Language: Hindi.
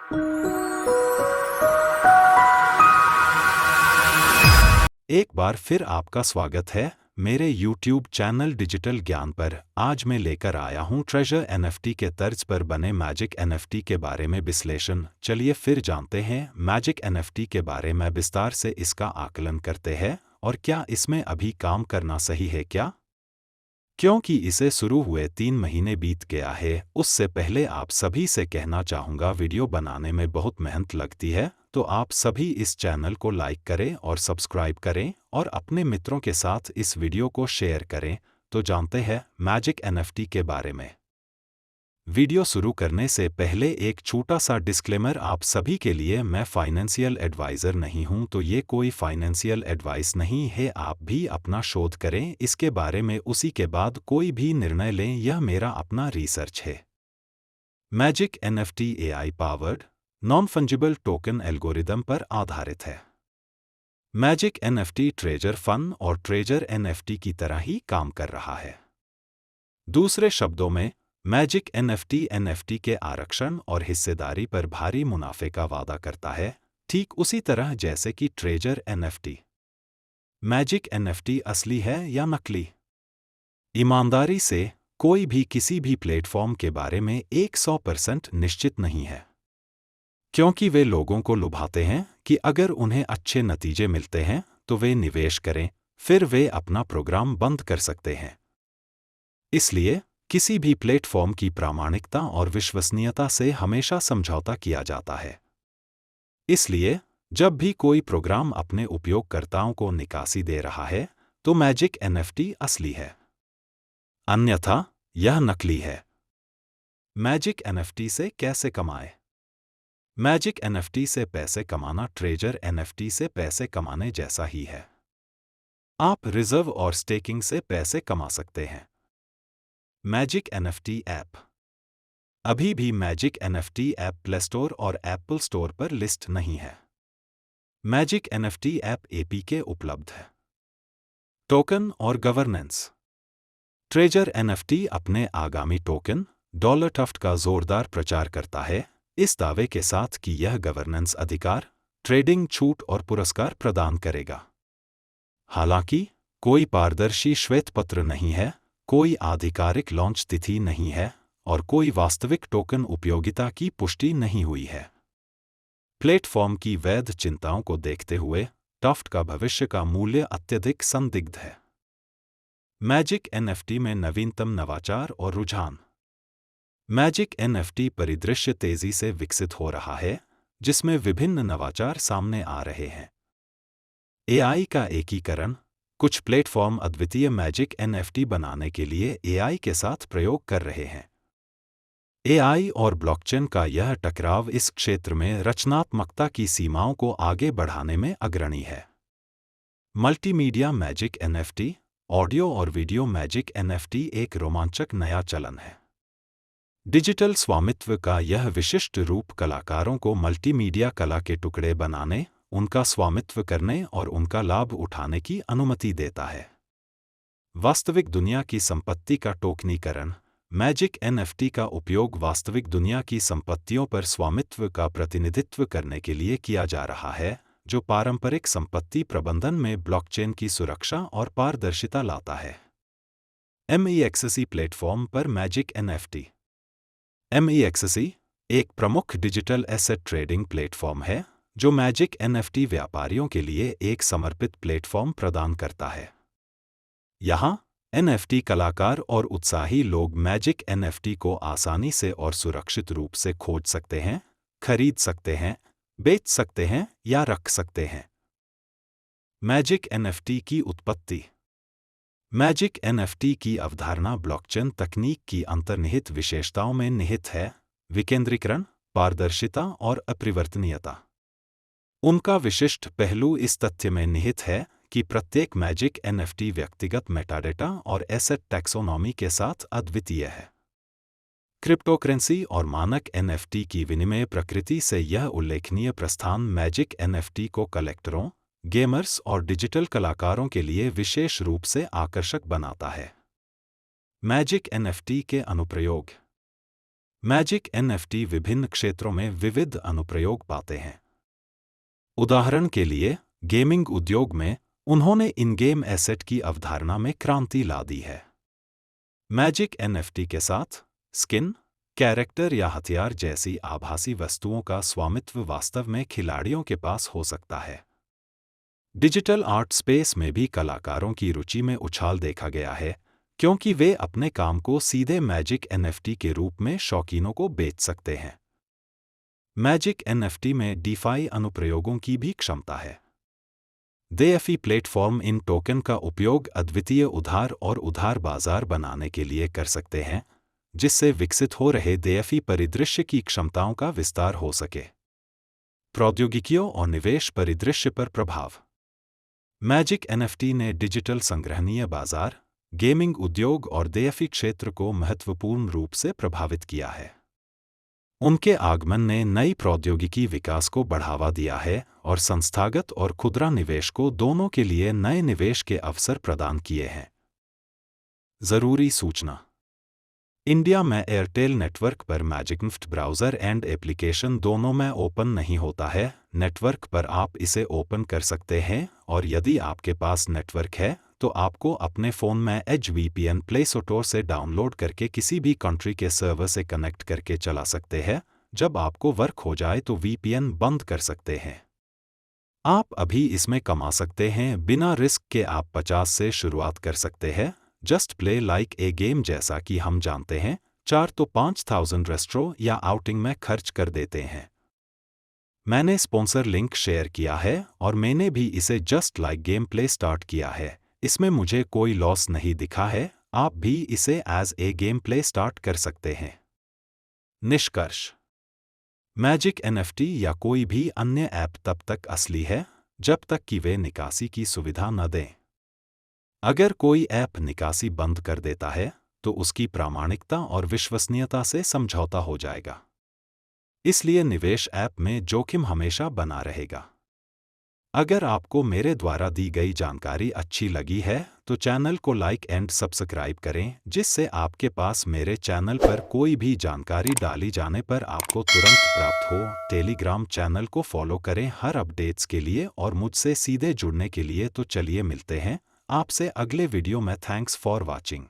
एक बार फिर आपका स्वागत है मेरे YouTube चैनल डिजिटल ज्ञान पर। आज मैं लेकर आया हूँ ट्रेजर NFT के तर्ज पर बने मैजिक NFT के बारे में विश्लेषण। चलिए फिर जानते हैं मैजिक NFT के बारे में विस्तार से, इसका आकलन करते हैं और क्या इसमें अभी काम करना सही है क्या? क्योंकि इसे शुरू हुए 3 महीने बीत गया है, उससे पहले आप सभी से कहना चाहूँगा वीडियो बनाने में बहुत मेहनत लगती है, तो आप सभी इस चैनल को लाइक करें और सब्सक्राइब करें और अपने मित्रों के साथ इस वीडियो को शेयर करें। तो जानते हैं मैजिक NFT के बारे में। वीडियो शुरू करने से पहले एक छोटा सा डिस्क्लेमर आप सभी के लिए, मैं फाइनेंशियल एडवाइज़र नहीं हूं, तो ये कोई फाइनेंशियल एडवाइस नहीं है। आप भी अपना शोध करें इसके बारे में, उसी के बाद कोई भी निर्णय लें। यह मेरा अपना रिसर्च है। Magic NFT AI powered non fungible token algorithm पर आधारित है। मैजिक NFT ट्रेजर फन और ट्रेजर NFT की तरह ही काम कर रहा है। दूसरे शब्दों में, मैजिक NFT के आरक्षण और हिस्सेदारी पर भारी मुनाफे का वादा करता है, ठीक उसी तरह जैसे कि ट्रेजर NFT। मैजिक NFT असली है या नकली? ईमानदारी से, कोई भी किसी भी प्लेटफॉर्म के बारे में 100% निश्चित नहीं है, क्योंकि वे लोगों को लुभाते हैं कि अगर उन्हें अच्छे नतीजे मिलते हैं तो वे निवेश करें, फिर वे अपना प्रोग्राम बंद कर सकते हैं। इसलिए किसी भी प्लेटफॉर्म की प्रामाणिकता और विश्वसनीयता से हमेशा समझौता किया जाता है। इसलिए जब भी कोई प्रोग्राम अपने उपयोगकर्ताओं को निकासी दे रहा है, तो मैजिक NFT असली है, अन्यथा यह नकली है। मैजिक NFT से कैसे कमाएं? मैजिक NFT से पैसे कमाना ट्रेजर NFT से पैसे कमाने जैसा ही है। आप रिजर्व और स्टेकिंग से पैसे कमा सकते हैं। Magic NFT app. अभी भी magic NFT app play store और एप्पल स्टोर पर लिस्ट नहीं है। मैजिक NFT ऐप APK उपलब्ध है। टोकन और गवर्नेंस। ट्रेजर NFT अपने आगामी टोकन डॉलर टफ्ट का जोरदार प्रचार करता है, इस दावे के साथ कि यह गवर्नेंस अधिकार, ट्रेडिंग छूट और पुरस्कार प्रदान करेगा। हालांकि कोई पारदर्शी श्वेत पत्र नहीं है, कोई आधिकारिक लॉन्च तिथि नहीं है और कोई वास्तविक टोकन उपयोगिता की पुष्टि नहीं हुई है। प्लेटफॉर्म की वैध चिंताओं को देखते हुए टफ्ट का भविष्य का मूल्य अत्यधिक संदिग्ध है। मैजिक NFT में नवीनतम नवाचार और रुझान। मैजिक NFT परिदृश्य तेजी से विकसित हो रहा है, जिसमें विभिन्न नवाचार सामने आ रहे हैं। AI का एकीकरण। कुछ प्लेटफॉर्म अद्वितीय मैजिक NFT बनाने के लिए AI के साथ प्रयोग कर रहे हैं। AI और ब्लॉकचेन का यह टकराव इस क्षेत्र में रचनात्मकता की सीमाओं को आगे बढ़ाने में अग्रणी है। Multimedia magic NFT। ऑडियो और वीडियो मैजिक NFT एक रोमांचक नया चलन है। डिजिटल स्वामित्व का यह विशिष्ट रूप कलाकारों को मल्टीमीडिया कला के टुकड़े बनाने, उनका स्वामित्व करने और उनका लाभ उठाने की अनुमति देता है। वास्तविक दुनिया की संपत्ति का टोकनीकरण। मैजिक NFT का उपयोग वास्तविक दुनिया की संपत्तियों पर स्वामित्व का प्रतिनिधित्व करने के लिए किया जा रहा है, जो पारंपरिक संपत्ति प्रबंधन में ब्लॉकचेन की सुरक्षा और पारदर्शिता लाता है। MEXC प्लेटफॉर्म पर मैजिक NFT। MEXC एक प्रमुख डिजिटल एसेट ट्रेडिंग प्लेटफॉर्म है, जो मैजिक NFT व्यापारियों के लिए एक समर्पित प्लेटफॉर्म प्रदान करता है। यहाँ NFT कलाकार और उत्साही लोग मैजिक NFT को आसानी से और सुरक्षित रूप से खोज सकते हैं, खरीद सकते हैं, बेच सकते हैं या रख सकते हैं। मैजिक NFT की उत्पत्ति। मैजिक NFT की अवधारणा ब्लॉकचेन तकनीक की अंतर्निहित विशेषताओं में निहित है: विकेंद्रीकरण, पारदर्शिता और अपरिवर्तनीयता। उनका विशिष्ट पहलू इस तथ्य में निहित है कि प्रत्येक मैजिक NFT व्यक्तिगत मेटाडेटा और एसेट टैक्सोनॉमी के साथ अद्वितीय है। क्रिप्टोकरेंसी और मानक NFT की विनिमय प्रकृति से यह उल्लेखनीय प्रस्थान मैजिक NFT को कलेक्टरों, गेमर्स और डिजिटल कलाकारों के लिए विशेष रूप से आकर्षक बनाता है। मैजिक NFT के अनुप्रयोग। मैजिक एनएफटी विभिन्न क्षेत्रों में विविध अनुप्रयोग पाते हैं। उदाहरण के लिए, गेमिंग उद्योग में उन्होंने इन गेम एसेट की अवधारणा में क्रांति ला दी है। मैजिक एनएफटी के साथ स्किन, कैरेक्टर या हथियार जैसी आभासी वस्तुओं का स्वामित्व वास्तव में खिलाड़ियों के पास हो सकता है। डिजिटल आर्ट स्पेस में भी कलाकारों की रुचि में उछाल देखा गया है, क्योंकि वे अपने काम को सीधे मैजिक एनएफटी के रूप में शौकीनों को बेच सकते हैं। मैजिक एनएफटी में डीफाई अनुप्रयोगों की भी क्षमता है। DeFi प्लेटफॉर्म इन टोकन का उपयोग अद्वितीय उधार और उधार बाजार बनाने के लिए कर सकते हैं, जिससे विकसित हो रहे DeFi परिदृश्य की क्षमताओं का विस्तार हो सके। प्रौद्योगिकियों और निवेश परिदृश्य पर प्रभाव। मैजिक एनएफटी ने डिजिटल संग्रहणीय बाजार, गेमिंग उद्योग और DeFi क्षेत्र को महत्वपूर्ण रूप से प्रभावित किया है। उनके आगमन ने नई प्रौद्योगिकी विकास को बढ़ावा दिया है और संस्थागत और खुदरा निवेश को दोनों के लिए नए निवेश के अवसर प्रदान किए हैं। जरूरी सूचना। इंडिया में एयरटेल नेटवर्क पर मैजिकनिफ्ट ब्राउज़र एंड एप्लीकेशन दोनों में ओपन नहीं होता है। नेटवर्क पर आप इसे ओपन कर सकते हैं, और यदि आपके पास नेटवर्क है तो आपको अपने फ़ोन में एज VPN प्ले स्टोर से डाउनलोड करके किसी भी कंट्री के सर्वर से कनेक्ट करके चला सकते हैं। जब आपको वर्क हो जाए तो VPN बंद कर सकते हैं। आप अभी इसमें कमा सकते हैं बिना रिस्क के। आप 50 से शुरुआत कर सकते हैं। Just play like a game, जैसा कि हम जानते हैं, 4 तो 5000 रेस्ट्रो या आउटिंग में खर्च कर देते हैं। मैंने स्पॉन्सर लिंक शेयर किया है और मैंने भी इसे just like game play start किया है। इसमें मुझे कोई लॉस नहीं दिखा है। आप भी इसे as a game play start कर सकते हैं। निष्कर्ष। मैजिक एनएफटी या कोई भी अन्य ऐप तब तक असली है जब तक कि वे निकासी की सुविधा न दें। अगर कोई ऐप निकासी बंद कर देता है तो उसकी प्रामाणिकता और विश्वसनीयता से समझौता हो जाएगा। इसलिए निवेश ऐप में जोखिम हमेशा बना रहेगा। अगर आपको मेरे द्वारा दी गई जानकारी अच्छी लगी है तो चैनल को लाइक एंड सब्सक्राइब करें, जिससे आपके पास मेरे चैनल पर कोई भी जानकारी डाली जाने पर आपको तुरंत प्राप्त हो। टेलीग्राम चैनल को फॉलो करें हर अपडेट्स के लिए और मुझसे सीधे जुड़ने के लिए। तो चलिए मिलते हैं आपसे अगले वीडियो में। Thanks for watching.